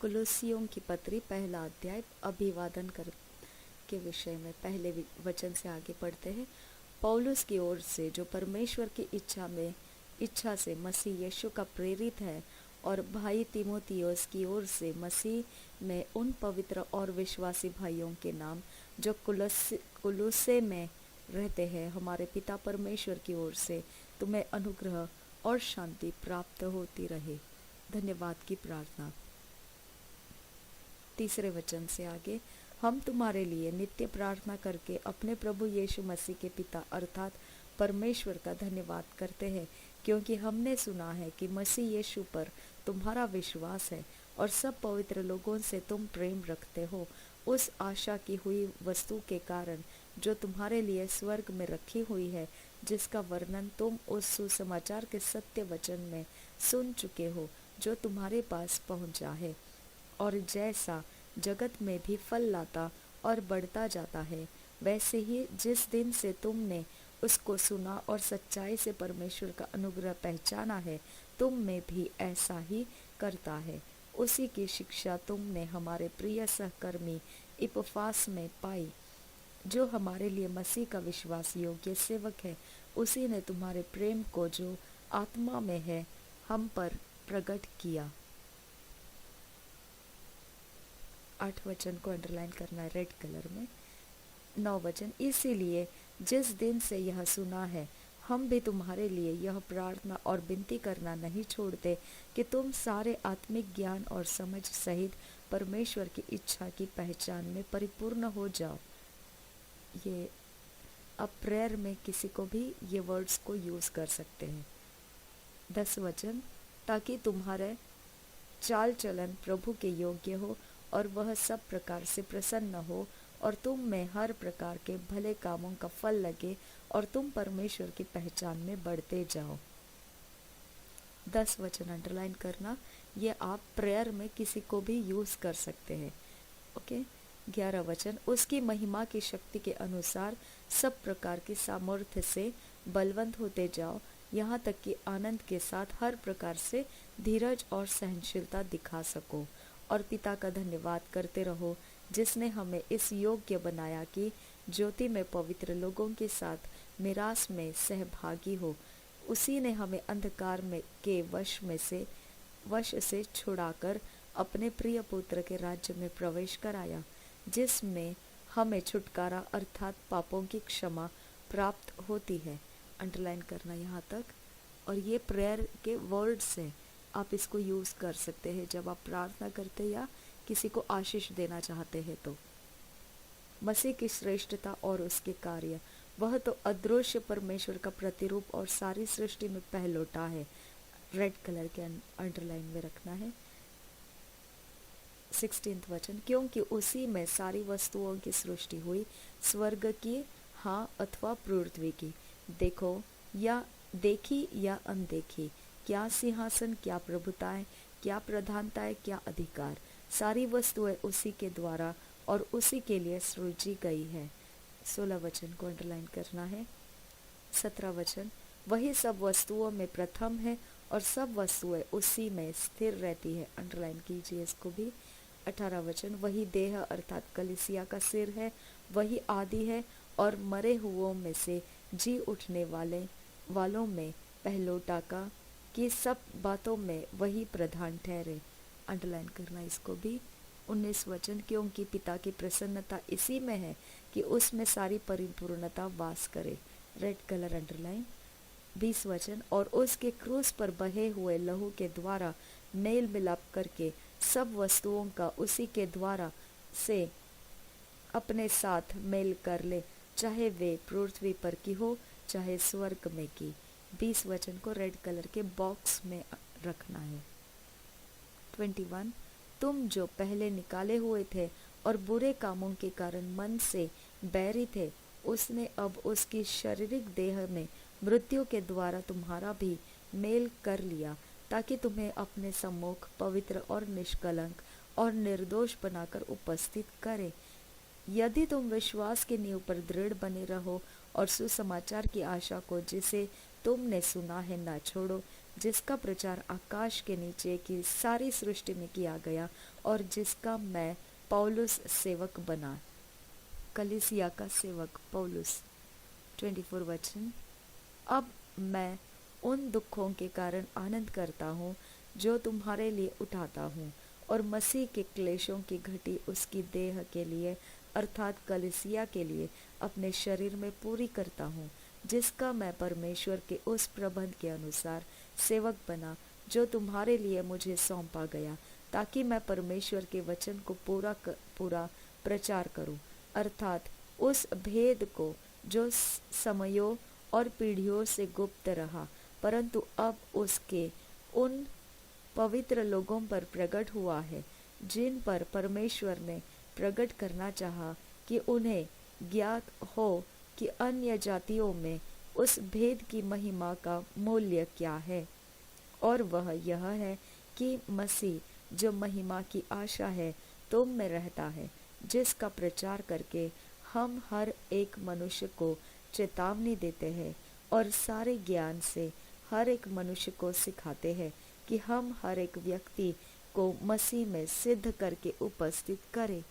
कुलुस्सियों की पत्री पहला अध्याय अभिवादन कर के विषय में पहले वचन से आगे पढ़ते हैं। पौलुस की ओर से जो परमेश्वर की इच्छा से मसीह यीशु का प्रेरित है, और भाई तीमुथियुस की ओर से मसीह में उन पवित्र और विश्वासी भाइयों के नाम जो कुलुस्से में रहते हैं, हमारे पिता परमेश्वर की ओर से तुम्हें अनुग्रह और शांति प्राप्त होती रहे। धन्यवाद की प्रार्थना। तीसरे वचन से आगे, हम तुम्हारे लिए नित्य प्रार्थना करके अपने प्रभु यीशु मसीह के पिता अर्थात परमेश्वर का धन्यवाद करते हैं, क्योंकि हमने सुना है कि मसीह यीशु पर तुम्हारा विश्वास है और सब पवित्र लोगों से तुम प्रेम रखते हो, उस आशा की हुई वस्तु के कारण जो तुम्हारे लिए स्वर्ग में रखी हुई है, जिसका वर्णन तुम उस सुसमाचार के सत्य वचन में सुन चुके हो जो तुम्हारे पास पहुंचा है, और जैसा जगत में भी फल लाता और बढ़ता जाता है, वैसे ही जिस दिन से तुमने उसको सुना और सच्चाई से परमेश्वर का अनुग्रह पहचाना है, तुम में भी ऐसा ही करता है। उसी की शिक्षा तुमने हमारे प्रिय सहकर्मी इपफास में पाई, जो हमारे लिए मसीह का विश्वास योग्य सेवक है। उसी ने तुम्हारे प्रेम को जो आत्मा में है हम पर प्रकट किया। 8 वचन को अंडरलाइन करना है रेड कलर में। 9 वचन, इसीलिए जिस दिन से यह सुना है, हम भी तुम्हारे लिए यह प्रार्थना और विनती करना नहीं छोड़ते कि तुम सारे आत्मिक ज्ञान और समझ सहित परमेश्वर की इच्छा की पहचान में परिपूर्ण हो जाओ। ये अब प्रेयर में किसी को भी ये वर्ड्स को यूज कर सकते हैं। 10 वचन, ताकि तुम्हारे चाल चलन प्रभु के योग्य हो और वह सब प्रकार से प्रसन्न हो, और तुम में हर प्रकार के भले कामों का फल लगे, और तुम परमेश्वर की पहचान में बढ़ते जाओ। 10 वचन अंडरलाइन करना, ये आप प्रेयर में किसी को भी यूज कर सकते हैं। ओके। 11 वचन, उसकी महिमा की शक्ति के अनुसार सब प्रकार की सामर्थ्य से बलवंत होते जाओ, यहाँ तक कि आनंद के साथ हर प्रकार से धीरज और सहनशीलता दिखा सको, और पिता का धन्यवाद करते रहो, जिसने हमें इस योग्य बनाया कि ज्योति में पवित्र लोगों के साथ मिरास में सहभागी हो। उसी ने हमें अंधकार में के वश से छुड़ाकर अपने प्रिय पुत्र के राज्य में प्रवेश कराया, जिसमें हमें छुटकारा अर्थात पापों की क्षमा प्राप्त होती है। अंडरलाइन करना यहाँ तक। और ये प्रेयर के वर्ड्स हैं, आप इसको यूज कर सकते हैं जब आप प्रार्थना करते या किसी को आशीष देना चाहते हैं। तो मसीह की श्रेष्ठता और उसके कार्य, वह तो अदृश्य परमेश्वर का प्रतिरूप और सारी सृष्टि में पहलौठा है। रेड कलर के अंडरलाइन में रखना है। 16 वचन, क्योंकि उसी में सारी वस्तुओं की सृष्टि हुई, स्वर्ग की हाँ अथवा पृथ्वी की, देखी या अनदेखी, क्या सिंहासन, क्या प्रभुताएं, क्या प्रधानताएं, क्या अधिकार, सारी वस्तुएं उसी के द्वारा और उसी के लिए सृजी गई है। 16 वचन को अंडरलाइन करना है। 17 वचन, वही सब वस्तुओं में प्रथम है और सब वस्तुएं उसी में स्थिर रहती है। अंडरलाइन कीजिए इसको भी। 18 वचन, वही देह अर्थात कलीसिया का सिर है, वही आदि है और मरे हुओं में से जी उठने वालों में पहलोटा का, कि सब बातों में वही प्रधान ठहरे। अंडरलाइन करना इसको भी। 19 वचन, क्योंकि पिता की प्रसन्नता इसी में है कि उसमें सारी परिपूर्णता वास करे। Red colour underline. 20 वचन, और उसके क्रूस पर बहे हुए लहू के द्वारा मेल मिलाप करके सब वस्तुओं का उसी के द्वारा से अपने साथ मेल कर ले, चाहे वे पृथ्वी पर की हो चाहे स्वर्ग में की। 20 वचन को रेड कलर के बॉक्स में रखना है। 21, तुम जो पहले निकाले हुए थे और बुरे कामों के कारण मन से बैरी थे, उसने अब उसकी शारीरिक देह में मृत्यु के द्वारा तुम्हारा भी मेल कर लिया, ताकि तुम्हें अपने सम्मुख पवित्र और निष्कलंक और निर्दोष बनाकर उपस्थित करे। यदि तुम विश्वास की नींव पर दृढ़ बने रहो और सुसमाचार की आशा को जिसे तुमने सुना है ना छोड़ो, जिसका प्रचार आकाश के नीचे की सारी सृष्टि में किया गया और जिसका मैं पौलुस सेवक बना। कलीसिया का सेवक पौलुस। 24 वचन। अब मैं उन दुखों के कारण आनंद करता हूँ जो तुम्हारे लिए उठाता हूँ और मसीह के क्लेशों की घटी उसकी देह के लिए अर्थात कलीसिया के लिए अपने शरीर में पूरी करता हूँ, जिसका मैं परमेश्वर के उस प्रबंध के अनुसार सेवक बना जो तुम्हारे लिए मुझे सौंपा गया, ताकि मैं परमेश्वर के वचन को पूरा प्रचार करूं, अर्थात उस भेद को जो समयों और पीढ़ियों से गुप्त रहा, परंतु अब उसके उन पवित्र लोगों पर प्रकट हुआ है, जिन पर परमेश्वर ने प्रकट करना चाहा कि उन्हें ज्ञात हो कि अन्य जातियों में उस भेद की महिमा का मूल्य क्या है। और वह यह है कि मसीह जो महिमा की आशा है तुम में रहता है, जिसका प्रचार करके हम हर एक मनुष्य को चेतावनी देते हैं और सारे ज्ञान से हर एक मनुष्य को सिखाते हैं कि हम हर एक व्यक्ति को मसीह में सिद्ध करके उपस्थित करें।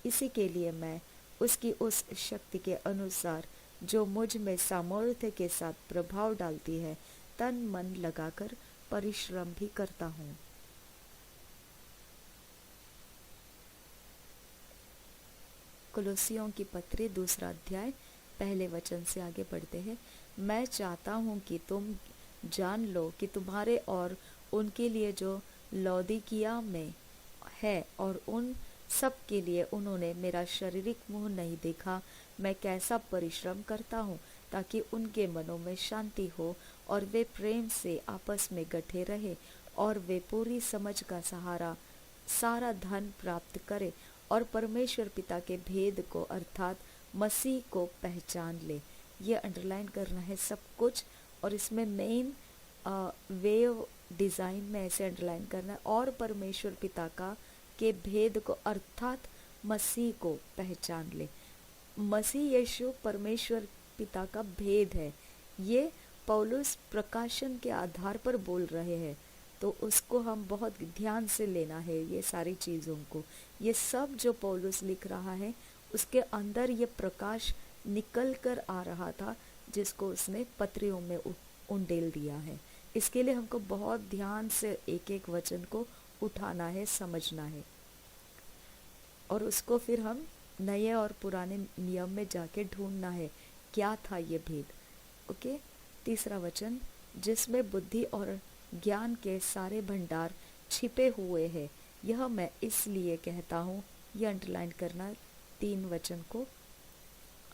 इसी के लिए मैं उसकी उस शक्ति के अनुसार जो मुझ में सामर्थ्य के साथ प्रभाव डालती है तन मन लगाकर परिश्रम भी करता हूँ। कुलुस्सियों की पत्री 2 अध्याय पहले वचन से आगे बढ़ते हैं। मैं चाहता हूँ कि तुम जान लो कि तुम्हारे और उनके लिए जो लौदीकिया में है और उन सब के लिए उन्होंने मेरा शारीरिक मुंह नहीं देखा, मैं कैसा परिश्रम करता हूँ ताकि उनके मनों में शांति हो और वे प्रेम से आपस में गठे रहे और वे पूरी समझ का सारा धन प्राप्त करे और परमेश्वर पिता के भेद को अर्थात मसीह को पहचान ले। ये अंडरलाइन करना है सब कुछ, और इसमें मेन वेव डिज़ाइन में ऐसे अंडरलाइन करना है, और परमेश्वर पिता का के भेद को अर्थात मसीह को पहचान ले। मसीह यीशु परमेश्वर पिता का भेद है। ये पौलुस प्रकाशन के आधार पर बोल रहे हैं, तो उसको हम बहुत ध्यान से लेना है। ये सारी चीज़ों को, ये सब जो पौलुस लिख रहा है उसके अंदर ये प्रकाश निकल कर आ रहा था, जिसको उसने पत्रियों में उंडेल दिया है। इसके लिए हमको बहुत ध्यान से एक एक वचन को उठाना है, समझना है, और उसको फिर हम नए और पुराने नियम में जाके ढूंढना है क्या था ये भेद। ओके। 3 वचन, जिसमें बुद्धि और ज्ञान के सारे भंडार छिपे हुए हैं, यह मैं इसलिए कहता हूँ। यह अंडरलाइन करना 3 वचन को।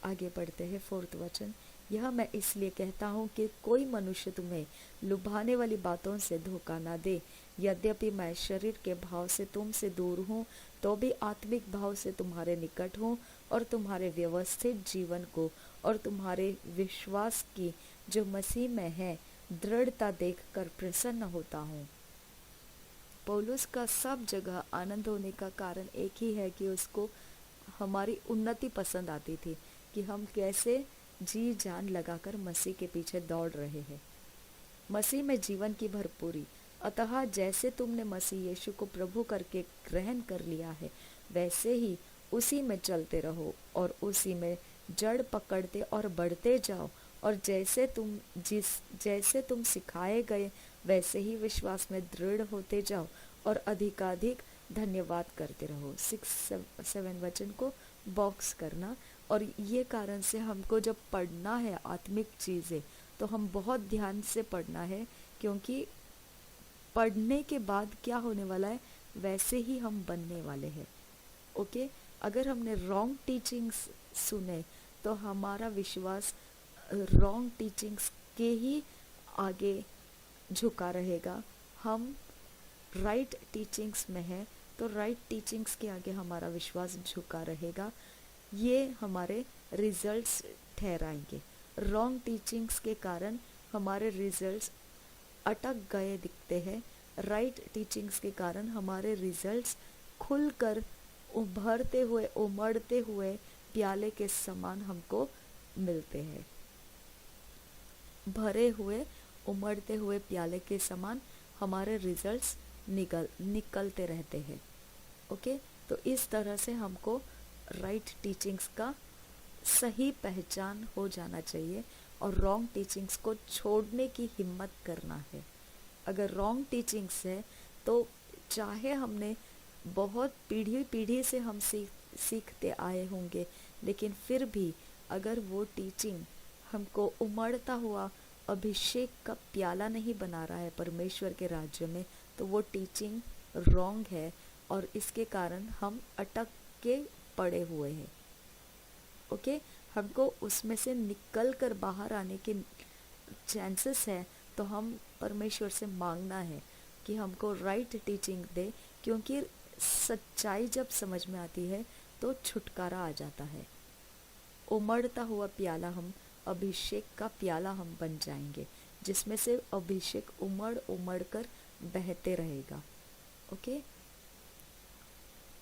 आगे बढ़ते हैं 4 वचन, यह मैं इसलिए कहता हूँ कि कोई मनुष्य तुम्हें लुभाने वाली बातों से धोखा ना दे। यद्यपि मैं शरीर के भाव से तुमसे दूर हूँ, तो भी आत्मिक भाव से तुम्हारे निकट हूँ और तुम्हारे व्यवस्थित जीवन को और तुम्हारे विश्वास की जो मसीह में है दृढ़ता देखकर प्रसन्न होता हूँ। पौलुस का सब जगह आनंद होने का कारण एक ही है कि उसको हमारी उन्नति पसंद आती थी, कि हम कैसे जी जान लगाकर मसीह के पीछे दौड़ रहे हैं, मसीह में जीवन की भरपूरी। अतः जैसे तुमने मसीह यीशु को प्रभु करके ग्रहण कर लिया है, वैसे ही उसी में चलते रहो और उसी में जड़ पकड़ते और बढ़ते जाओ, और जैसे तुम सिखाए गए वैसे ही विश्वास में दृढ़ होते जाओ और अधिकाधिक धन्यवाद करते रहो। 6-7 वचन को बॉक्स करना। और ये कारण से हमको जब पढ़ना है आत्मिक चीज़ें तो हम बहुत ध्यान से पढ़ना है, क्योंकि पढ़ने के बाद क्या होने वाला है वैसे ही हम बनने वाले हैं। ओके। अगर हमने रॉन्ग टीचिंग्स सुने तो हमारा विश्वास रॉन्ग टीचिंग्स के ही आगे झुका रहेगा। हम राइट टीचिंग्स में हैं तो राइट टीचिंग्स के आगे हमारा विश्वास झुका रहेगा। ये हमारे रिजल्ट्स ठहराएंगे। रॉन्ग टीचिंग्स के कारण हमारे रिजल्ट्स अटक गए दिखते हैं, राइट टीचिंग्स के कारण हमारे रिजल्ट्स खुलकर उभरते हुए उमड़ते हुए प्याले के समान हमको मिलते हैं, भरे हुए उमड़ते हुए प्याले के समान हमारे रिजल्ट्स निकलते रहते हैं। ओके, तो इस तरह से हमको राइट टीचिंग्स का सही पहचान हो जाना चाहिए और रॉन्ग टीचिंग्स को छोड़ने की हिम्मत करना है। अगर रॉन्ग टीचिंग्स है तो चाहे हमने बहुत पीढ़ी पीढ़ी से हम सीखते आए होंगे, लेकिन फिर भी अगर वो टीचिंग हमको उमड़ता हुआ अभिषेक का प्याला नहीं बना रहा है परमेश्वर के राज्य में, तो वो टीचिंग रॉन्ग है और इसके कारण हम अटक के पड़े हुए हैं। ओके, हमको उसमें से निकल कर बाहर आने के चांसेस है, तो हम परमेश्वर से मांगना है कि हमको राइट टीचिंग दे, क्योंकि सच्चाई जब समझ में आती है तो छुटकारा आ जाता है। उमड़ता हुआ प्याला हम अभिषेक का प्याला हम बन जाएंगे, जिसमें से अभिषेक उमड़ उमड़ कर बहते रहेगा। ओके,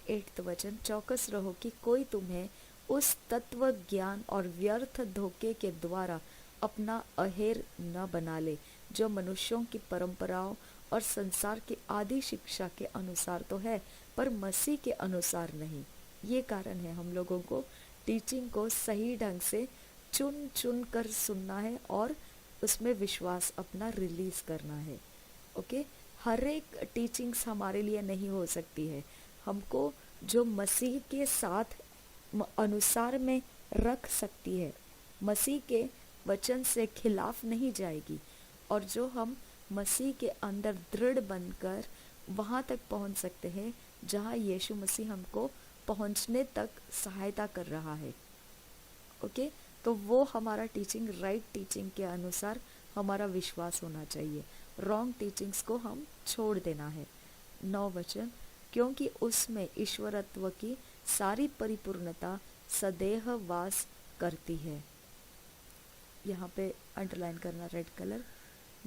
8वां वचन, चौकस रहो कि कोई तुम्हें उस तत्व ज्ञान और व्यर्थ धोखे के द्वारा अपना अहेर न बना ले, जो मनुष्यों की परंपराओं और संसार की आदि शिक्षा के अनुसार तो है, पर मसीह के अनुसार नहीं। ये कारण है हम लोगों को टीचिंग को सही ढंग से चुन चुन कर सुनना है और उसमें विश्वास अपना रिलीज करना है। ओके, हर एक टीचिंग्स हमारे लिए नहीं हो सकती है। हमको जो मसीह के साथ अनुसार में रख सकती है, मसीह के वचन से खिलाफ नहीं जाएगी, और जो हम मसीह के अंदर दृढ़ बनकर वहाँ तक पहुँच सकते हैं जहाँ यीशु मसीह हमको पहुँचने तक सहायता कर रहा है। ओके, तो वो हमारा टीचिंग राइट टीचिंग के अनुसार हमारा विश्वास होना चाहिए। रॉन्ग टीचिंग्स को हम छोड़ देना है। 9वां वचन, क्योंकि उसमें ईश्वरत्व की सारी परिपूर्णता सदैव वास करती है। यहाँ पे अंडरलाइन करना रेड कलर।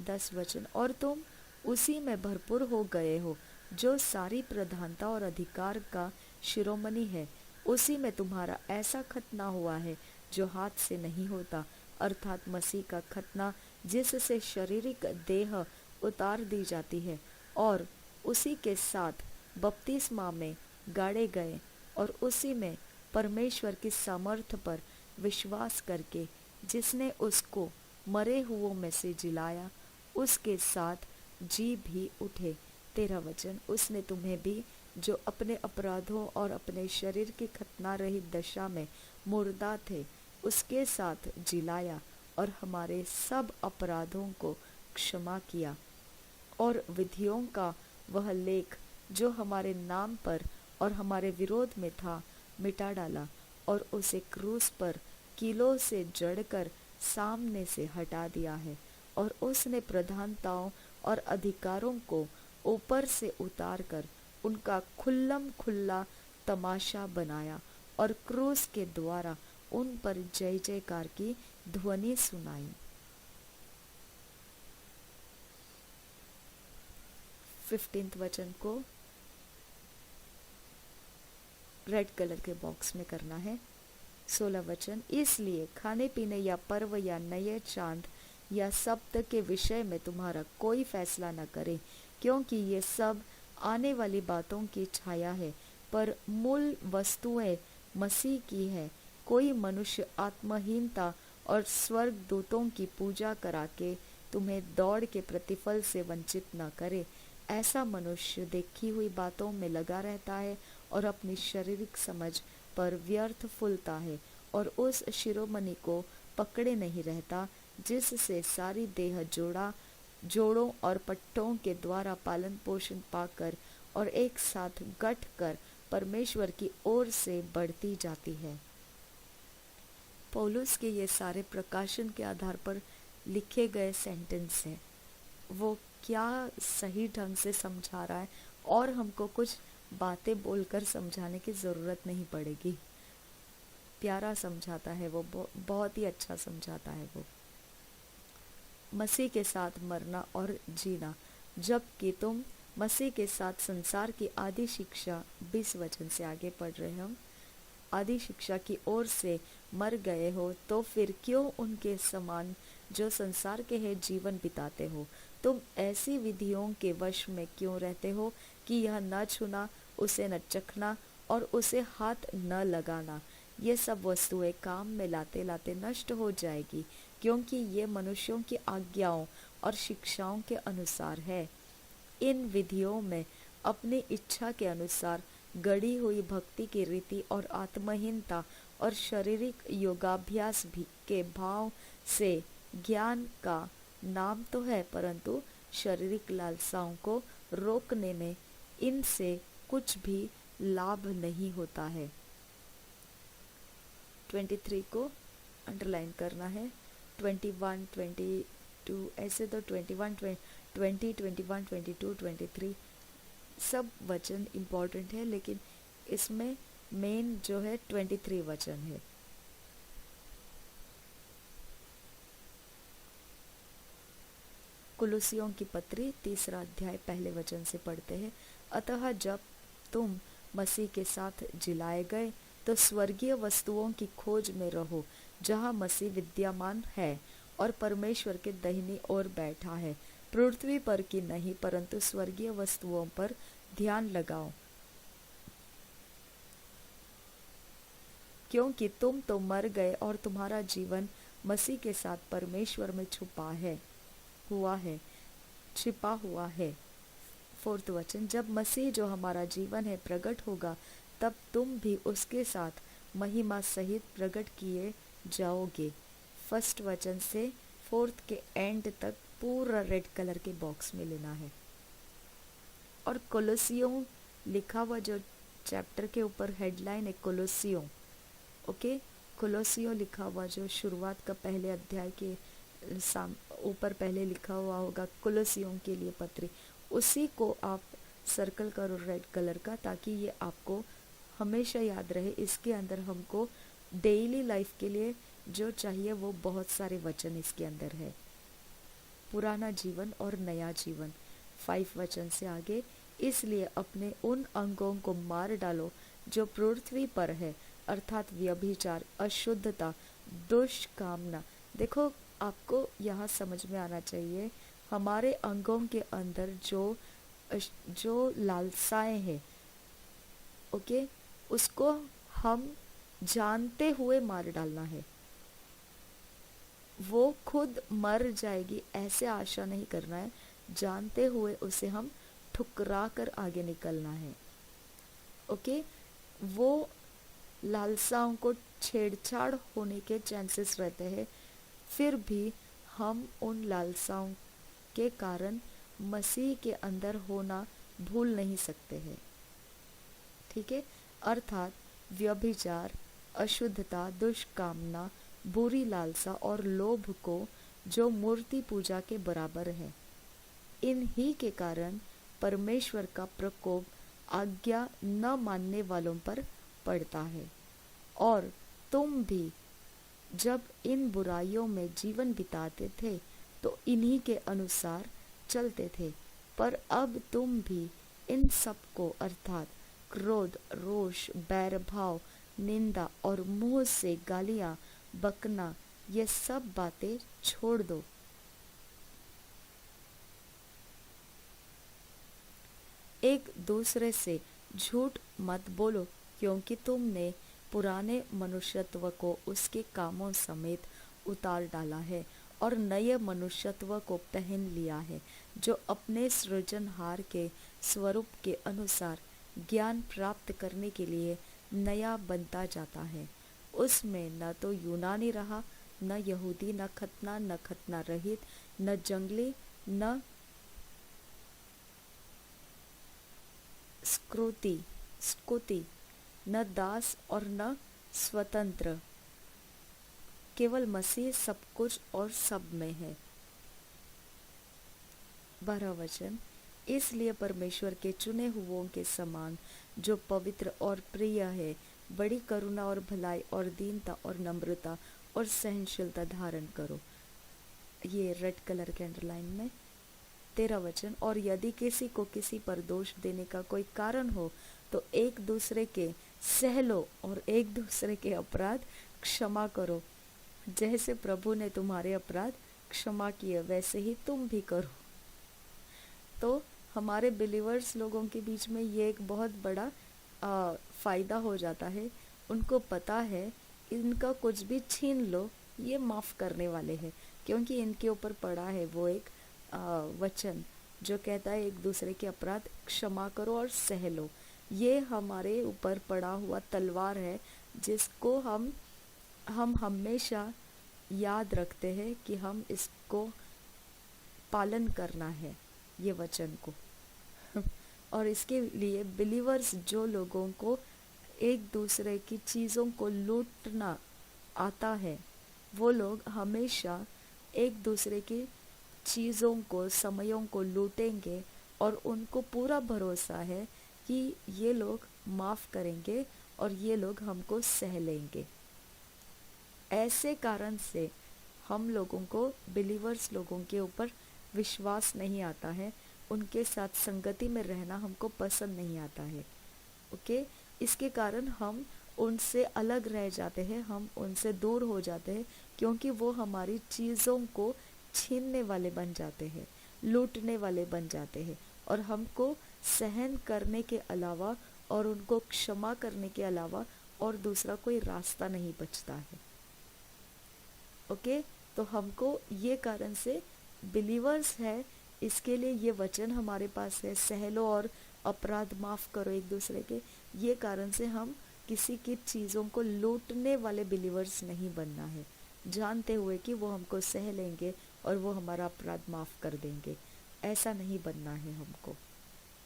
10वां वचन, और तुम उसी में भरपूर हो गए हो जो सारी प्रधानता और अधिकार का शिरोमणि है। उसी में तुम्हारा ऐसा खतना हुआ है जो हाथ से नहीं होता, अर्थात मसीह का खतना, जिससे शारीरिक देह उतार दी जाती है, और उसी के साथ बपतिस्मा में गाड़े गए, और उसी में परमेश्वर की सामर्थ पर विश्वास करके जिसने उसको मरे हुओं में से जिलाया, उसके साथ जी भी उठे। 13वां वचन, उसने तुम्हें भी जो अपने अपराधों और अपने शरीर की खतना रहित दशा में मुर्दा थे, उसके साथ जिलाया, और हमारे सब अपराधों को क्षमा किया, और विधियों का वह लेख जो हमारे नाम पर और हमारे विरोध में था मिटा डाला, और उसे क्रूस पर कीलों से जड़कर सामने से हटा दिया है। और उसने प्रधानताओं और अधिकारों को ऊपर से उतार कर उनका खुल्लम खुल्ला तमाशा बनाया, और क्रूस के द्वारा उन पर जय जयकार की ध्वनि सुनाई। 15वें वचन को रेड कलर के बॉक्स में करना है। 16वां वचन, इसलिए खाने पीने या पर्व या नए चांद या सप्त के विषय में तुम्हारा कोई फैसला न करे, क्योंकि ये सब आने वाली बातों की छाया है, पर मूल वस्तुएं मसीह की है। कोई मनुष्य आत्महीनता और स्वर्ग दूतों की पूजा करा के तुम्हें दौड़ के प्रतिफल से वंचित न करे। ऐसा मनुष्य देखी हुई बातों में लगा रहता है और अपनी शारीरिक समझ पर व्यर्थ फूलता है, और उस शिरोमणि को पकड़े नहीं रहता, जिससे सारी देह जोड़ों और पट्टों के द्वारा पालन पोषण पाकर और एक साथ गठ कर परमेश्वर की ओर से बढ़ती जाती है। पौलुस के ये सारे प्रकाशन के आधार पर लिखे गए सेंटेंस हैं। वो क्या सही ढंग से समझा रहा है, और हमको कुछ बातें बोलकर समझाने की ज़रूरत नहीं पड़ेगी। प्यारा समझाता है वो, बहुत ही अच्छा समझाता है वो। मसीह के साथ मरना और जीना, जबकि तुम मसीह के साथ संसार की आदि शिक्षा 20 वचन से आगे पढ़ रहे हम, आदि शिक्षा की ओर से मर गए हो, तो फिर क्यों उनके समान जो संसार के है जीवन बिताते हो, तुम ऐसी विधियों के वश में क्यों रहते हो कि यह न छूना, उसे न चखना और उसे हाथ न लगाना। ये सब वस्तुएं काम में लाते लाते नष्ट हो जाएगी, क्योंकि ये मनुष्यों की आज्ञाओं और शिक्षाओं के अनुसार है। इन विधियों में अपनी इच्छा के अनुसार गढ़ी हुई भक्ति की रीति और आत्महीनता और शारीरिक योगाभ्यास भी के भाव से ज्ञान का नाम तो है, परंतु शारीरिक लालसाओं को रोकने में इनसे कुछ भी लाभ नहीं होता है। 23 को अंडरलाइन करना है। 21, 22 ऐसे तो 21, 20, 21, 22, 23 सब वचन इम्पॉर्टेंट है, लेकिन इसमें मेन जो है 23 वचन है। कुलुसियों की पत्री 3 अध्याय पहले वचन से पढ़ते हैं। अतः जब तुम मसीह के साथ जिलाए गए तो स्वर्गीय वस्तुओं की खोज में रहो, जहाँ मसीह विद्यमान है और परमेश्वर के दाहिनी ओर बैठा है। पृथ्वी पर की नहीं, परंतु स्वर्गीय वस्तुओं पर ध्यान लगाओ, क्योंकि तुम तो मर गए और तुम्हारा जीवन मसीह के साथ परमेश्वर में छिपा हुआ है। 4 वचन, जब मसीह जो हमारा जीवन है प्रकट होगा, तब तुम भी उसके साथ महिमा सहित प्रकट किए जाओगे। 1 वचन से 4 के एंड तक पूरा रेड कलर के बॉक्स में लेना है। और कोलोसियों लिखा हुआ जो चैप्टर के ऊपर हेडलाइन है कोलोसियों, ओके, कोलोसियों लिखा हुआ जो शुरुआत का पहले अध्याय के ऊपर पहले लिखा हुआ होगा कोलोसियों के लिए पत्री, उसी को आप सर्कल करो रेड कलर का, ताकि ये आपको हमेशा याद रहे। इसके अंदर हमको डेली लाइफ के लिए जो चाहिए वो बहुत सारे वचन इसके अंदर है। पुराना जीवन और नया जीवन 5 वचन से आगे, इसलिए अपने उन अंगों को मार डालो जो पृथ्वी पर है, अर्थात व्यभिचार, अशुद्धता, दुष्कामना। देखो, आपको यहाँ समझ में आना चाहिए, हमारे अंगों के अंदर जो लालसाएं हैं, ओके, उसको हम जानते हुए मार डालना है। वो खुद मर जाएगी ऐसे आशा नहीं करना है, जानते हुए उसे हम ठुकरा कर आगे निकलना है। ओके, वो लालसाओं को छेड़छाड़ होने के चांसेस रहते हैं, फिर भी हम उन लालसाओं के कारण मसीह के अंदर होना भूल नहीं सकते हैं। ठीक है, अर्थात व्यभिचार, अशुद्धता, दुष्कामना, बुरी लालसा और लोभ को जो मूर्ति पूजा के बराबर है। इन्हीं के कारण परमेश्वर का प्रकोप आज्ञा न मानने वालों पर पड़ता है। और तुम भी जब इन बुराइयों में जीवन बिताते थे तो इन्हीं के अनुसार चलते थे, पर अब तुम भी इन सब को अर्थात क्रोध, रोष, बैर भाव, निंदा और मुंह से गालियां बकना, ये सब बातें छोड़ दो। एक दूसरे से झूठ मत बोलो, क्योंकि तुमने पुराने मनुष्यत्व को उसके कामों समेत उतार डाला है और नए मनुष्यत्व को पहन लिया है, जो अपने सृजनहार के स्वरूप के अनुसार ज्ञान प्राप्त करने के लिए नया बनता जाता है। उसमें न तो यूनानी रहा, न यहूदी, न खतना रहित, न जंगली, न स्कुति, न दास और न स्वतंत्र, केवल मसीह सब कुछ और सब में है। 12 वचन, इसलिए परमेश्वर के चुने हुओं के समान जो पवित्र और प्रिय है, बड़ी करुणा और भलाई और दीनता और नम्रता और सहनशीलता धारण करो। ये रेड कलर के अंडरलाइन में। 13 वचन, और यदि किसी को किसी पर दोष देने का कोई कारण हो तो एक दूसरे के सह लो और एक दूसरे के अपराध क्षमा करो, जैसे प्रभु ने तुम्हारे अपराध क्षमा किए वैसे ही तुम भी करो। तो हमारे बिलीवर्स लोगों के बीच में ये एक बहुत बड़ा फ़ायदा हो जाता है। उनको पता है इनका कुछ भी छीन लो ये माफ़ करने वाले हैं, क्योंकि इनके ऊपर पड़ा है वो एक वचन जो कहता है एक दूसरे के अपराध क्षमा करो और सह लो। ये हमारे ऊपर पड़ा हुआ तलवार है जिसको हम हमेशा याद रखते हैं कि हम इसको पालन करना है, ये वचन को। और इसके लिए बिलीवर्स जो लोगों को एक दूसरे की चीज़ों को लूटना आता है, वो लोग हमेशा एक दूसरे की चीज़ों को, समयों को लूटेंगे और उनको पूरा भरोसा है कि ये लोग माफ़ करेंगे और ये लोग हमको सह लेंगे। ऐसे कारण से हम लोगों को, बिलीवर्स लोगों के ऊपर विश्वास नहीं आता है, उनके साथ संगति में रहना हमको पसंद नहीं आता है। ओके, इसके कारण हम उनसे अलग रह जाते हैं, हम उनसे दूर हो जाते हैं, क्योंकि वो हमारी चीज़ों को छीनने वाले बन जाते हैं, लूटने वाले बन जाते हैं, और हमको सहन करने के अलावा और उनको क्षमा करने के अलावा और दूसरा कोई रास्ता नहीं बचता है। ओके, तो हमको ये कारण से बिलीवर्स है, इसके लिए ये वचन हमारे पास है, सह लो और अपराध माफ़ करो एक दूसरे के। ये कारण से हम किसी की चीज़ों को लूटने वाले बिलीवर्स नहीं बनना है, जानते हुए कि वो हमको सह लेंगे और वो हमारा अपराध माफ़ कर देंगे। ऐसा नहीं बनना है हमको।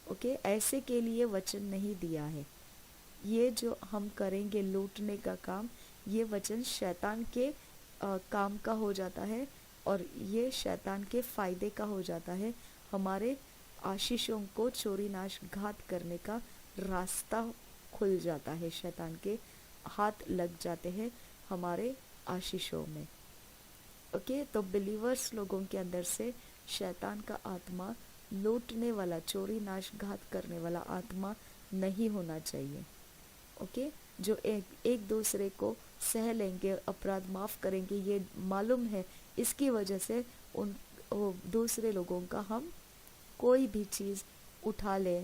ओके, ऐसे के लिए वचन नहीं दिया है। ये जो हम करेंगे लूटने का काम, ये वचन शैतान के काम का हो जाता है और ये शैतान के फ़ायदे का हो जाता है। हमारे आशीषों को चोरी नाश घात करने का रास्ता खुल जाता है, शैतान के हाथ लग जाते हैं हमारे आशीषों में। ओके, तो बिलीवर्स लोगों के अंदर से शैतान का आत्मा, लूटने वाला, चोरी नाश घात करने वाला आत्मा नहीं होना चाहिए। ओके, जो एक दूसरे को सह लेंगे, अपराध माफ़ करेंगे, ये मालूम है, इसकी वजह से उन दूसरे लोगों का हम कोई भी चीज़ उठा ले,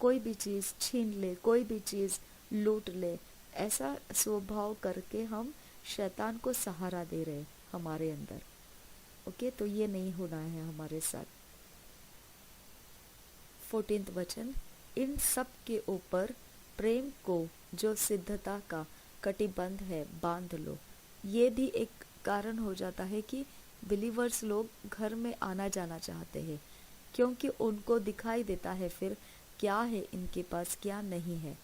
कोई भी चीज़ छीन ले, कोई भी चीज़ लूट ले, ऐसा स्वभाव करके हम शैतान को सहारा दे रहे हमारे अंदर। ओके, तो ये नहीं होना है हमारे साथ। 14th वचन, इन सब के ऊपर प्रेम को जो सिद्धता का कटिबंध है बांध लो। ये भी एक कारण हो जाता है कि बिलीवर्स लोग घर में आना जाना चाहते हैं, क्योंकि उनको दिखाई देता है फिर क्या है इनके पास, क्या नहीं है।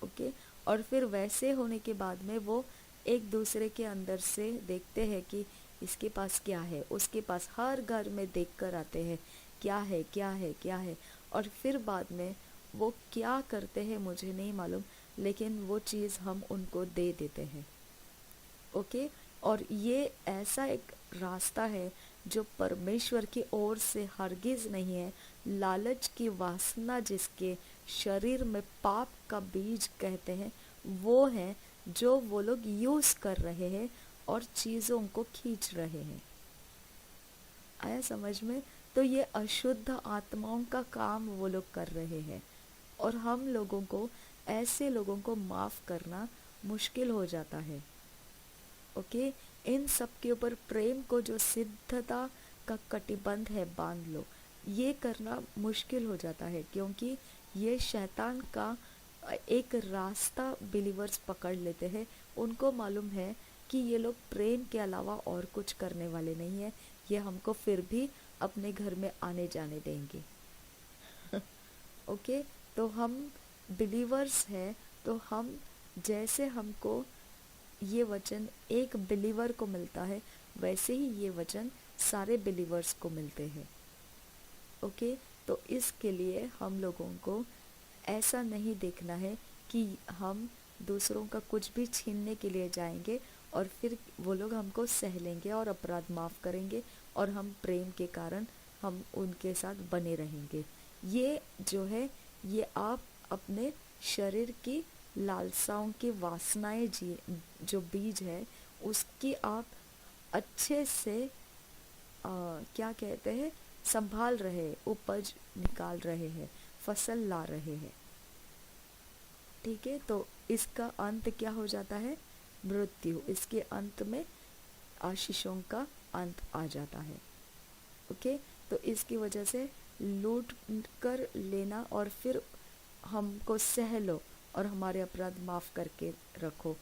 ओके, और फिर वैसे होने के बाद में वो एक दूसरे के अंदर से देखते हैं कि इसके पास क्या है, उसके पास, हर घर में देख कर आते हैं क्या है, क्या है, क्या है, और फिर बाद में वो क्या करते हैं मुझे नहीं मालूम, लेकिन वो चीज़ हम उनको दे देते हैं। ओके, और ये ऐसा एक रास्ता है जो परमेश्वर की ओर से हरगिज़ नहीं है। लालच की वासना जिसके शरीर में पाप का बीज कहते हैं, वो है जो वो लोग यूज़ कर रहे हैं और चीज़ों को खींच रहे हैं। आया समझ में? तो ये अशुद्ध आत्माओं का काम वो लोग कर रहे हैं, और हम लोगों को, ऐसे लोगों को माफ़ करना मुश्किल हो जाता है। ओके, इन सब के ऊपर प्रेम को जो सिद्धता का कटिबंध है बांध लो। ये करना मुश्किल हो जाता है, क्योंकि ये शैतान का एक रास्ता बिलीवर्स पकड़ लेते हैं। उनको मालूम है कि ये लोग प्रेम के अलावा और कुछ करने वाले नहीं है, ये हमको फिर भी अपने घर में आने जाने देंगे। ओके, तो हम बिलीवर्स हैं, तो हम जैसे हमको ये वचन एक बिलीवर को मिलता है, वैसे ही ये वचन सारे बिलीवर्स को मिलते हैं। ओके, तो इसके लिए हम लोगों को ऐसा नहीं देखना है कि हम दूसरों का कुछ भी छीनने के लिए जाएंगे और फिर वो लोग हमको सह लेंगे और अपराध माफ़ करेंगे और हम प्रेम के कारण हम उनके साथ बने रहेंगे। ये जो है, ये आप अपने शरीर की लालसाओं की वासनाएं जो बीज है, उसकी आप अच्छे से क्या कहते हैं, संभाल रहे, उपज निकाल रहे हैं, फसल ला रहे हैं। ठीक है, तो इसका अंत क्या हो जाता है, मृत्यु। इसके अंत में आशीषों का अंत आ जाता है। ओके, तो इसकी वजह से लूट कर लेना और फिर हमको सह लो और हमारे अपराध माफ करके रखो,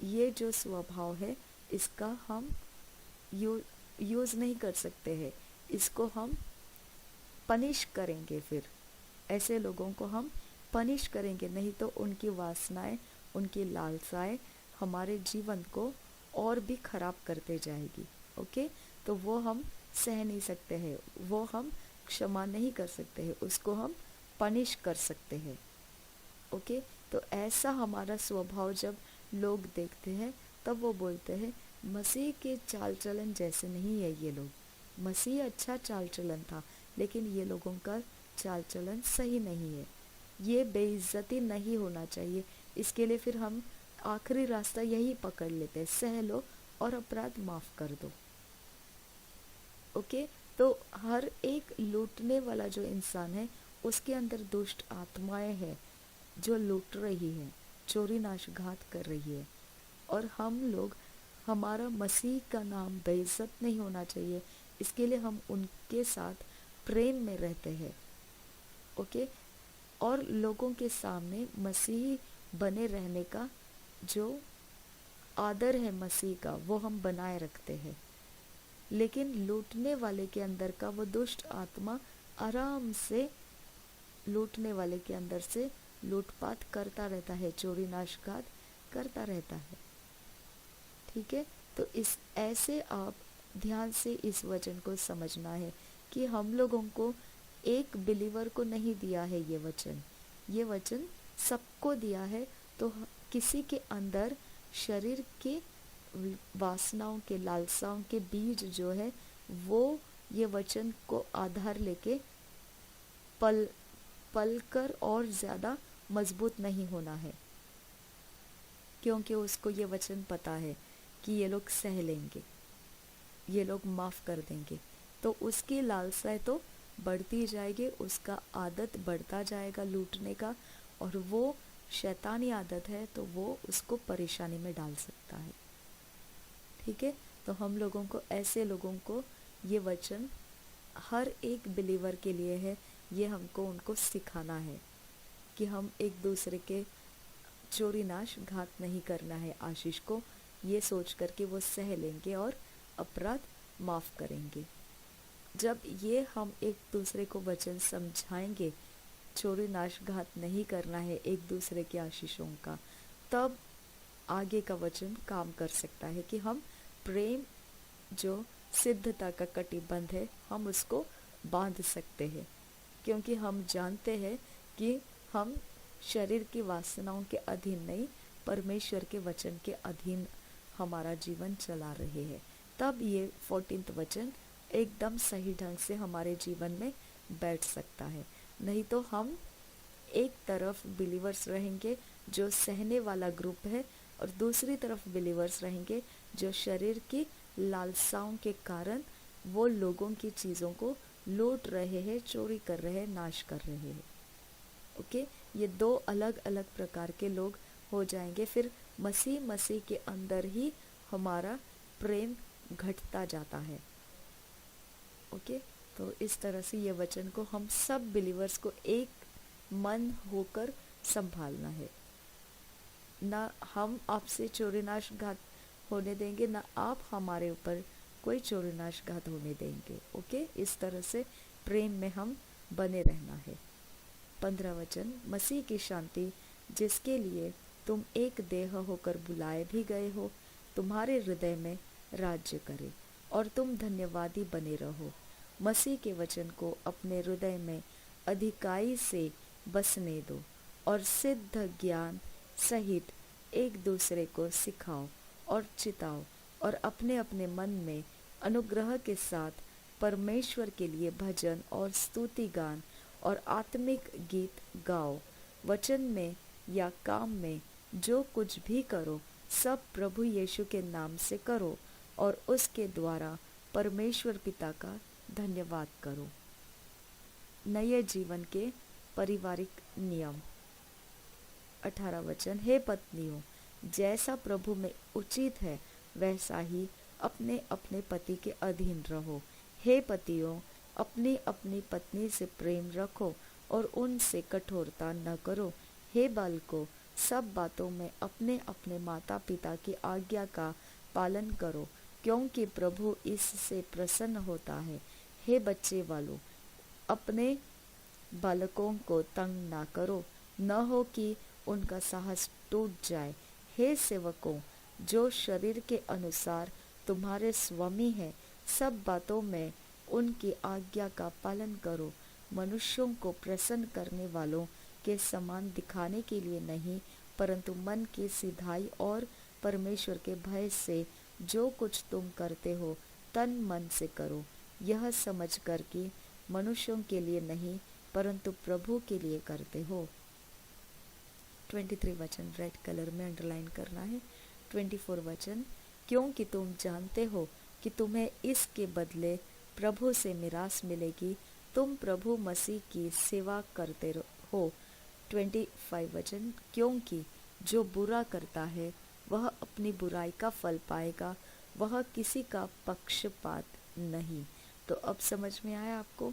ये जो स्वभाव है इसका हम यूज़ नहीं कर सकते हैं। इसको हम पनिश करेंगे, फिर ऐसे लोगों को हम पनिश करेंगे, नहीं तो उनकी वासनाएं, उनकी लालसाएं हमारे जीवन को और भी खराब करते जाएगी। ओके, तो वो हम सह नहीं सकते हैं, वो हम क्षमा नहीं कर सकते हैं, उसको हम पनिश कर सकते हैं। ओके, तो ऐसा हमारा स्वभाव जब लोग देखते हैं तब वो बोलते हैं मसीह के चाल चलन जैसे नहीं है ये लोग। मसीह अच्छा चाल चलन था, लेकिन ये लोगों का चाल चलन सही नहीं है, ये बेइज्जती नहीं होना चाहिए। इसके लिए फिर हम आखिरी रास्ता यही पकड़ लेते हैं, सह लो और अपराध माफ कर दो। ओके, तो हर एक लूटने वाला जो इंसान है उसके अंदर दुष्ट आत्माएं हैं जो लूट रही है, चोरी नाशघात कर रही है। और हम लोग, हमारा मसीह का नाम बेइज्जत नहीं होना चाहिए, इसके लिए हम उनके साथ प्रेम में रहते हैं। ओके, और लोगों के सामने मसीही बने रहने का जो आदर है मसीह का, वो हम बनाए रखते हैं। लेकिन लूटने वाले के अंदर का वो दुष्ट आत्मा आराम से लूटने वाले के अंदर से लूटपाट करता रहता है, चोरी नाशघात करता रहता है। ठीक है, तो इस ऐसे आप ध्यान से इस वचन को समझना है कि हम लोगों को एक बिलीवर को नहीं दिया है ये वचन सबको दिया है। तो किसी के अंदर शरीर के वासनाओं के, लालसाओं के बीज जो है वो ये वचन को आधार लेके पल कर और ज़्यादा मजबूत नहीं होना है, क्योंकि उसको ये वचन पता है कि ये लोग सह लेंगे, ये लोग माफ़ कर देंगे। तो उसकी लालसाएं तो बढ़ती जाएगी, उसका आदत बढ़ता जाएगा लूटने का, और वो शैतानी आदत है तो वो उसको परेशानी में डाल सकता है। ठीक है, तो हम लोगों को, ऐसे लोगों को ये वचन हर एक बिलीवर के लिए है, ये हमको उनको सिखाना है कि हम एक दूसरे के चोरी नाश घात नहीं करना है आशीष को, ये सोच कर के वो सह लेंगे और अपराध माफ़ करेंगे। जब ये हम एक दूसरे को वचन समझाएंगे, चोरी नाश घात नहीं करना है एक दूसरे के आशीषों का, तब आगे का वचन काम कर सकता है कि हम प्रेम, जो सिद्धता का कटिबंध है, हम उसको बांध सकते हैं, क्योंकि हम जानते हैं कि हम शरीर की वासनाओं के अधीन नहीं, परमेश्वर के वचन के अधीन हमारा जीवन चला रहे हैं। तब ये 14वां वचन एकदम सही ढंग से हमारे जीवन में बैठ सकता है। नहीं तो हम एक तरफ बिलीवर्स रहेंगे जो सहने वाला ग्रुप है, और दूसरी तरफ बिलीवर्स रहेंगे जो शरीर की लालसाओं के कारण वो लोगों की चीज़ों को लूट रहे हैं, चोरी कर रहे हैं, नाश कर रहे हैं। ओके, ये दो अलग अलग प्रकार के लोग हो जाएंगे। फिर मसीह के अंदर ही हमारा प्रेम घटता जाता है। ओके, तो इस तरह से ये वचन को हम सब बिलीवर्स को एक मन होकर संभालना है। ना हम आपसे चोरी नाश घात होने देंगे, ना आप हमारे ऊपर कोई चोरी नाश घात होने देंगे। ओके, इस तरह से प्रेम में हम बने रहना है। 15वां वचन, मसीह की शांति जिसके लिए तुम एक देह होकर बुलाए भी गए हो, तुम्हारे हृदय में राज्य करे और तुम धन्यवादी बने रहो। मसीह के वचन को अपने हृदय में अधिकाई से बसने दो और सिद्ध ज्ञान सहित एक दूसरे को सिखाओ और चिताओ, और अपने अपने मन में अनुग्रह के साथ परमेश्वर के लिए भजन और स्तुति गान और आत्मिक गीत गाओ। वचन में या काम में जो कुछ भी करो, सब प्रभु यीशु के नाम से करो और उसके द्वारा परमेश्वर पिता का धन्यवाद करो। नए जीवन के पारिवारिक नियम। 18 वचन, हे पत्नियों, जैसा प्रभु में उचित है वैसा ही अपने अपने पति के अधीन रहो। हे पतियों, अपनी अपनी पत्नी से प्रेम रखो और उनसे कठोरता न करो। हे बालकों, सब बातों में अपने अपने माता पिता की आज्ञा का पालन करो, क्योंकि प्रभु इससे प्रसन्न होता है। हे बच्चे वालों, अपने बालकों को तंग ना करो, न हो कि उनका साहस टूट जाए। हे सेवकों, जो शरीर के अनुसार तुम्हारे स्वामी हैं, सब बातों में उनकी आज्ञा का पालन करो, मनुष्यों को प्रसन्न करने वालों के समान दिखाने के लिए नहीं, परंतु मन की सिधाई और परमेश्वर के भय से जो कुछ तुम करते हो तन मन से करो, यह समझ कर कि मनुष्यों के लिए नहीं परंतु प्रभु के लिए करते हो। 23 वचन रेड कलर में अंडरलाइन करना है। 24 वचन, क्योंकि तुम जानते हो कि तुम्हें इसके बदले प्रभु से मिरास मिलेगी, तुम प्रभु मसीह की सेवा करते हो। 25 वचन, क्योंकि जो बुरा करता है वह अपनी बुराई का फल पाएगा, वह किसी का पक्षपात नहीं। तो अब समझ में आया आपको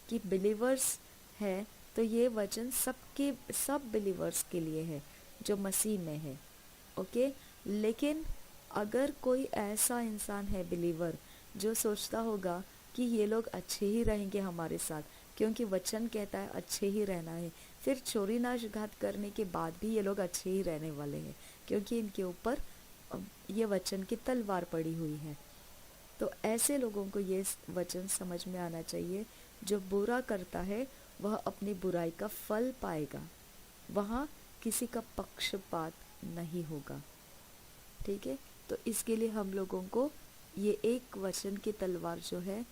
कि बिलीवर्स है तो ये वचन सब बिलीवर्स के लिए है जो मसीह में है। ओके, लेकिन अगर कोई ऐसा इंसान है बिलीवर जो सोचता होगा कि ये लोग अच्छे ही रहेंगे हमारे साथ, क्योंकि वचन कहता है अच्छे ही रहना है, फिर चोरी नाशघात करने के बाद भी ये लोग अच्छे ही रहने वाले हैं, क्योंकि इनके ऊपर ये वचन की तलवार पड़ी हुई है। तो ऐसे लोगों को ये वचन समझ में आना चाहिए, जो बुरा करता है वह अपनी बुराई का फल पाएगा, वहाँ किसी का पक्षपात नहीं होगा। ठीक है, तो इसके लिए हम लोगों को ये एक वचन की तलवार जो है,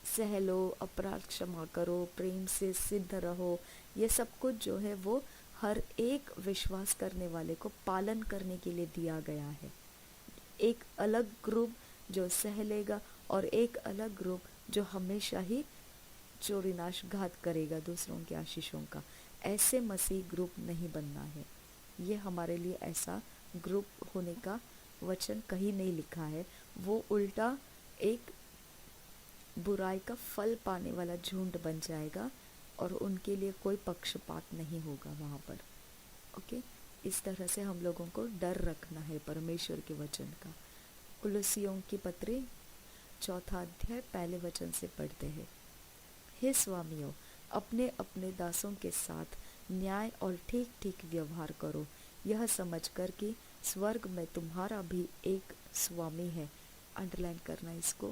सह लो, अपराध क्षमा करो, प्रेम से सिद्ध रहो, ये सब कुछ जो है वो हर एक विश्वास करने वाले को पालन करने के लिए दिया गया है। एक अलग ग्रुप जो सह लेगा और एक अलग ग्रुप जो हमेशा ही चोरी नाशघात करेगा दूसरों की आशीषों का। ऐसे मसीह ग्रुप नहीं बनना है। ये हमारे लिए ऐसा ग्रुप होने का वचन कहीं नहीं लिखा है, वो उल्टा एक बुराई का फल पाने वाला झुंड बन जाएगा और उनके लिए कोई पक्षपात नहीं होगा वहाँ पर। ओके, इस तरह से हम लोगों को डर रखना है परमेश्वर के वचन का। कुलुस्सियों की पत्री 4 अध्याय पहले वचन से पढ़ते हैं। हे स्वामियों, अपने अपने दासों के साथ न्याय और ठीक ठीक व्यवहार करो, यह समझकर कि स्वर्ग में तुम्हारा भी एक स्वामी है। अंडरलाइन करना इसको।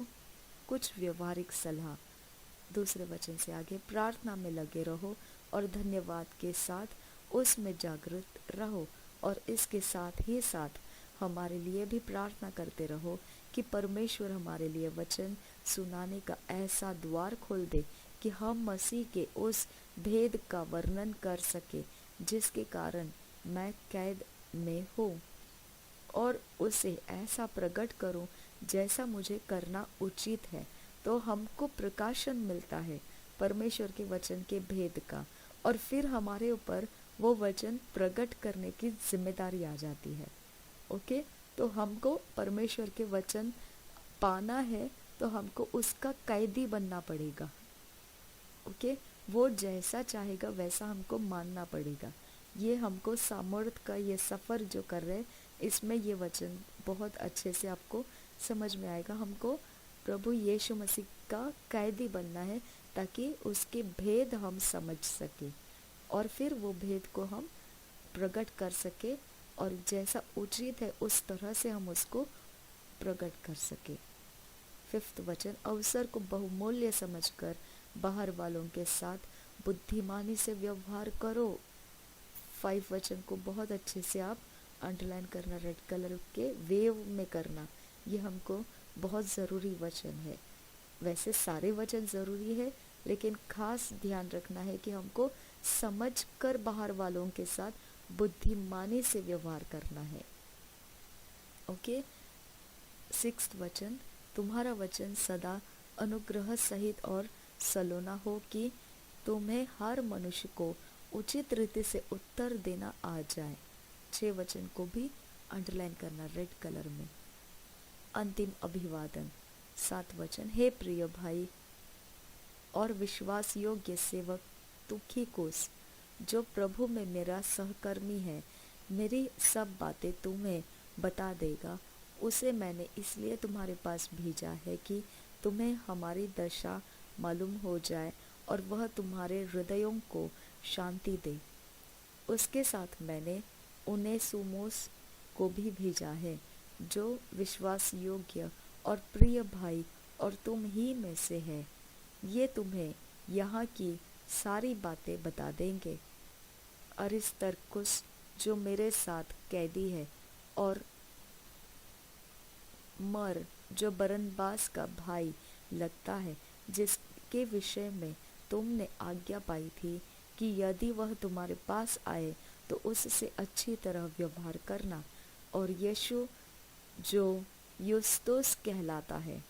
कुछ व्यवहारिक सलाह दूसरे वचन से आगे, प्रार्थना में लगे रहो और धन्यवाद के साथ उसमें जागृत रहो, और इसके साथ ही साथ हमारे लिए भी प्रार्थना करते रहो कि परमेश्वर हमारे लिए वचन सुनाने का ऐसा द्वार खोल दे कि हम मसीह के उस भेद का वर्णन कर सके जिसके कारण मैं कैद में हूँ, और उसे ऐसा प्रकट करूँ जैसा मुझे करना उचित है। तो हमको प्रकाशन मिलता है परमेश्वर के वचन के भेद का, और फिर हमारे ऊपर वो वचन प्रकट करने की जिम्मेदारी आ जाती है। ओके, तो हमको परमेश्वर के वचन पाना है तो हमको उसका कैदी बनना पड़ेगा। ओके, वो जैसा चाहेगा वैसा हमको मानना पड़ेगा। ये हमको सामर्थ का ये सफ़र जो कर रहे हैं, इसमें ये वचन बहुत अच्छे से आपको समझ में आएगा। हमको प्रभु यीशु मसीह का कैदी बनना है ताकि उसके भेद हम समझ सके और फिर वो भेद को हम प्रकट कर सके, और जैसा उचित है उस तरह से हम उसको प्रकट कर सके। 5 वचन, अवसर को बहुमूल्य समझकर बाहर वालों के साथ बुद्धिमानी से व्यवहार करो। 5 वचन को बहुत अच्छे से आप अंडरलाइन करना, रेड कलर के वेव में करना। ये हमको बहुत ज़रूरी वचन है। वैसे सारे वचन ज़रूरी है, लेकिन खास ध्यान रखना है कि हमको समझ कर बाहर वालों के साथ बुद्धिमानी से व्यवहार करना है। ओके, 6 वचन, तुम्हारा वचन सदा अनुग्रह सहित और सलोना हो कि तुम्हें हर मनुष्य को उचित रीति से उत्तर देना आ जाए। 6 वचन को भी अंडरलाइन करना रेड कलर में। अंतिम अभिवादन 7 वचन, हे प्रिय भाई और विश्वास योग्य सेवक तुखिकुस, जो प्रभु में मेरा सहकर्मी है, मेरी सब बातें तुम्हें बता देगा। उसे मैंने इसलिए तुम्हारे पास भेजा है कि तुम्हें हमारी दशा मालूम हो जाए और वह तुम्हारे हृदयों को शांति दे। उसके साथ मैंने उनेसिमुस को भी भेजा है, जो विश्वास योग्य और प्रिय भाई और तुम ही में से है। ये तुम्हें यहाँ की सारी बातें बता देंगे। अरिस्तर्कुस, जो मेरे साथ कैदी है, और मर, जो बरनबास का भाई लगता है, जिसके विषय में तुमने आज्ञा पाई थी कि यदि वह तुम्हारे पास आए तो उससे अच्छी तरह व्यवहार करना, और यीशु जो युस्तुस कहलाता है,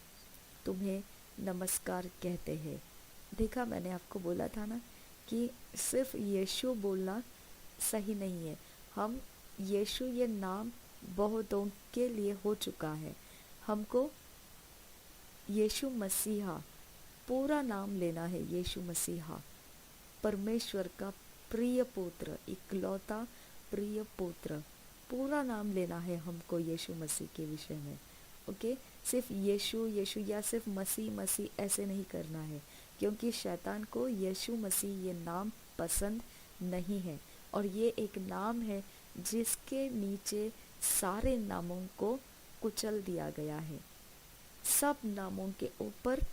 तुम्हें नमस्कार कहते हैं। देखा, मैंने आपको बोला था ना कि सिर्फ यीशु बोलना सही नहीं है। हम यीशु ये नाम बहुतों के लिए हो चुका है। हमको यीशु मसीहा पूरा नाम लेना है। यीशु मसीहा परमेश्वर का प्रिय पुत्र, इकलौता प्रिय पुत्र, पूरा नाम लेना है हमको यीशु मसीह के विषय में। ओके, सिर्फ यीशु यीशु या सिर्फ मसीह मसीह ऐसे नहीं करना है, क्योंकि शैतान को यीशु मसीह ये नाम पसंद नहीं है। और ये एक नाम है जिसके नीचे सारे नामों को कुचल दिया गया है। सब नामों के ऊपर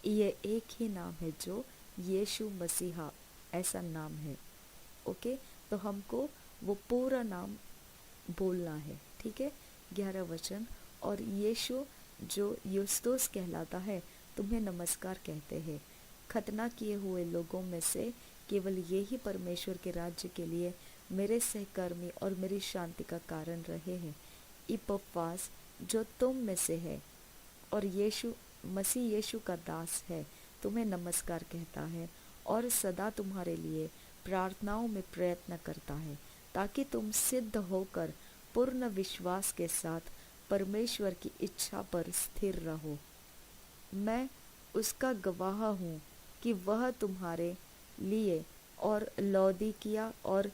ये एक ही नाम है जो यीशु मसीहा ऐसा नाम है। ओके, तो हमको वो पूरा नाम बोलना है। ठीक है, 11 वचन, और यीशु जो युस्तुस कहलाता है, तुम्हें नमस्कार कहते हैं। खतना किए हुए लोगों में से केवल ये ही परमेश्वर के राज्य के लिए मेरे सहकर्मी और मेरी शांति का कारण रहे हैं। इपफ्रास, जो तुम में से है और यीशु मसीह यीशु का दास है, तुम्हें नमस्कार कहता है और सदा तुम्हारे लिए प्रार्थनाओं में प्रयत्न करता है, ताकि तुम सिद्ध होकर पूर्ण विश्वास के साथ परमेश्वर की इच्छा पर स्थिर रहो। मैं उसका गवाह हूँ कि वह तुम्हारे लिए और लौदीकिया और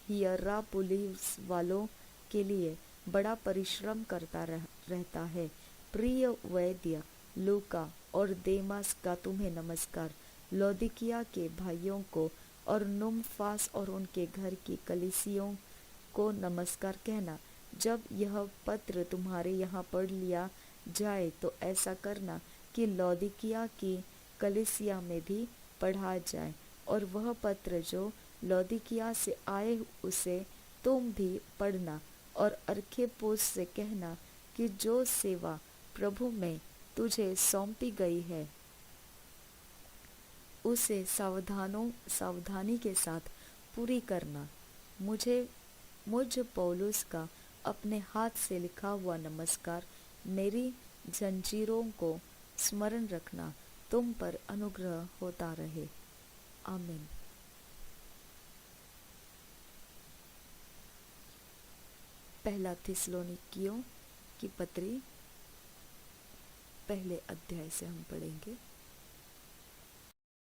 हियरापुलिस वालों के लिए बड़ा परिश्रम करता रहता है। प्रिय वैद्य लूका और देमास का तुम्हें नमस्कार। लौदीकिया के भाइयों को और नुमफास और उनके घर की कलीसियों को नमस्कार कहना। जब यह पत्र तुम्हारे यहाँ पढ़ लिया जाए तो ऐसा करना कि लौदीकिया की कलीसिया में भी पढ़ा जाए, और वह पत्र जो लौदीकिया से आए उसे तुम भी पढ़ना। और अर्खिप्पुस से कहना कि जो सेवा प्रभु में तुझे सौंपी गई है उसे सावधानी के साथ पूरी करना। मुझ पौलुस का अपने हाथ से लिखा हुआ नमस्कार। मेरी जंजीरों को स्मरण रखना। तुम पर अनुग्रह होता रहे। आमीन। पहला थिस्सलुनीकियों की पत्री, पहले अध्याय से हम पढ़ेंगे।